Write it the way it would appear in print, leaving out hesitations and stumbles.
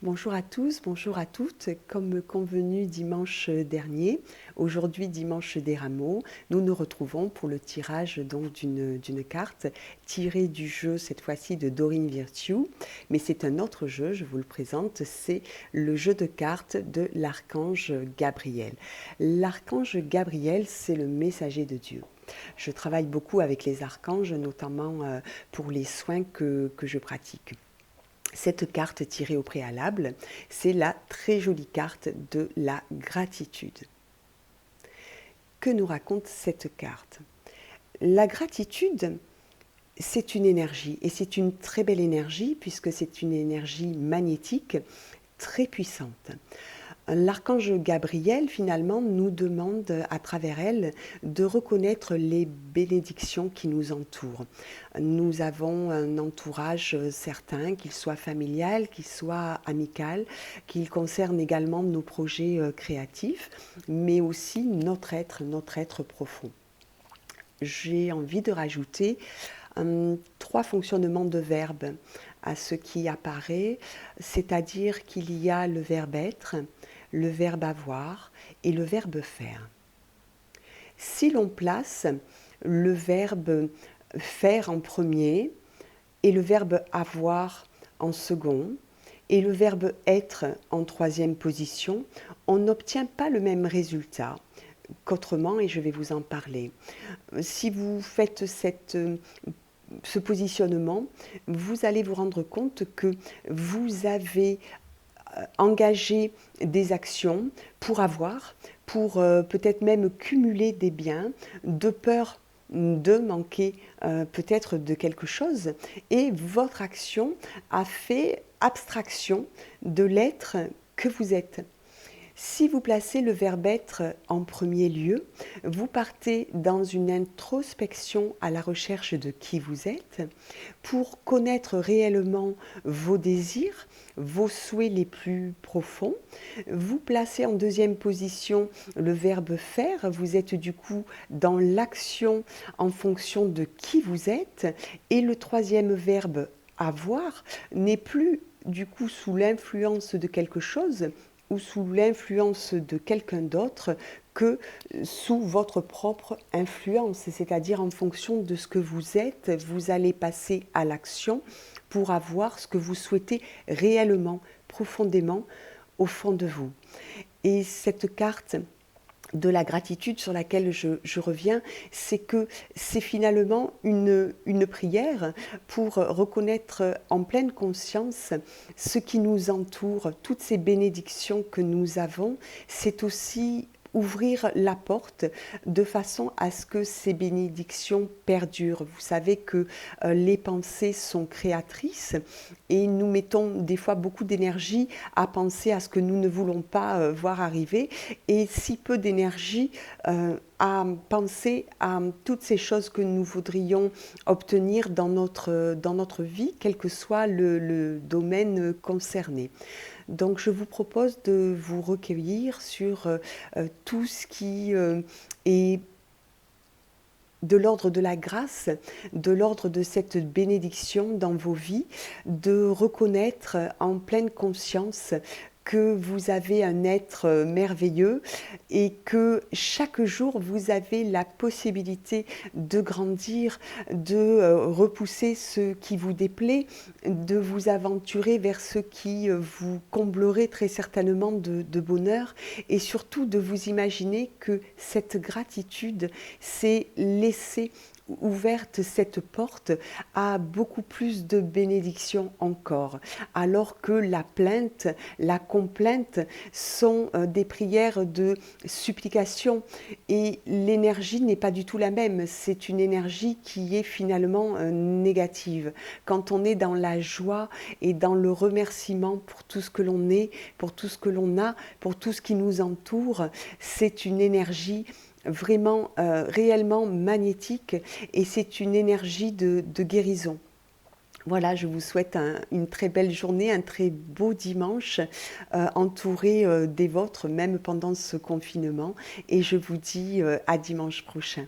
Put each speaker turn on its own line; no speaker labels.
Bonjour à tous, bonjour à toutes. Comme convenu dimanche dernier, aujourd'hui dimanche des Rameaux, nous nous retrouvons pour le tirage donc d'une carte tirée du jeu cette fois-ci de Doreen Virtue, mais c'est un autre jeu, je vous le présente, c'est le jeu de cartes de l'archange Gabriel. L'archange Gabriel, c'est le messager de Dieu. Je travaille beaucoup avec les archanges, notamment pour les soins que je pratique. Cette carte tirée au préalable, c'est la très jolie carte de la gratitude. Que nous raconte cette carte? La gratitude, c'est une énergie, et c'est une très belle énergie puisque c'est une énergie magnétique très puissante. L'archange Gabriel, finalement, nous demande à travers elle de reconnaître les bénédictions qui nous entourent. Nous avons un entourage certain, qu'il soit familial, qu'il soit amical, qu'il concerne également nos projets créatifs, mais aussi notre être profond. J'ai envie de rajouter 3 fonctionnements de verbes à ce qui apparaît, c'est-à-dire qu'il y a le verbe être, le verbe avoir et le verbe faire. Si l'on place le verbe faire en premier et le verbe avoir en second et le verbe être en troisième position, on n'obtient pas le même résultat qu'autrement, et je vais vous en parler. Si vous faites ce positionnement, vous allez vous rendre compte que vous avez engagé des actions pour avoir, pour peut-être même cumuler des biens, de peur de manquer peut-être de quelque chose, et votre action a fait abstraction de l'être que vous êtes. Si vous placez le verbe être en premier lieu, vous partez dans une introspection à la recherche de qui vous êtes pour connaître réellement vos désirs, vos souhaits les plus profonds. Vous placez en deuxième position le verbe faire, vous êtes du coup dans l'action en fonction de qui vous êtes, et le troisième verbe avoir n'est plus du coup sous l'influence de quelque chose ou sous l'influence de quelqu'un d'autre que sous votre propre influence, c'est-à-dire en fonction de ce que vous êtes, vous allez passer à l'action pour avoir ce que vous souhaitez réellement, profondément, au fond de vous. Et cette carte de la gratitude sur laquelle je reviens, c'est que c'est finalement une prière pour reconnaître en pleine conscience ce qui nous entoure, toutes ces bénédictions que nous avons. C'est aussi ouvrir la porte de façon à ce que ces bénédictions perdurent. Vous savez que les pensées sont créatrices et nous mettons des fois beaucoup d'énergie à penser à ce que nous ne voulons pas voir arriver, et si peu d'énergie à penser à toutes ces choses que nous voudrions obtenir dans notre vie, quel que soit le domaine concerné. Donc je vous propose de vous recueillir sur tout ce qui est de l'ordre de la grâce, de l'ordre de cette bénédiction dans vos vies, de reconnaître en pleine conscience que vous avez un être merveilleux et que chaque jour vous avez la possibilité de grandir, de repousser ce qui vous déplaît, de vous aventurer vers ce qui vous comblerait très certainement de bonheur, et surtout de vous imaginer que cette gratitude, c'est laisser ouverte cette porte à beaucoup plus de bénédictions encore, alors que la plainte, la complainte sont des prières de supplication, et l'énergie n'est pas du tout la même, c'est une énergie qui est finalement négative. Quand on est dans la joie et dans le remerciement pour tout ce que l'on est, pour tout ce que l'on a, pour tout ce qui nous entoure, c'est une énergie vraiment réellement magnétique, et c'est une énergie de guérison. Voilà, je vous souhaite une très belle journée, un très beau dimanche, entouré des vôtres, même pendant ce confinement, et je vous dis à dimanche prochain.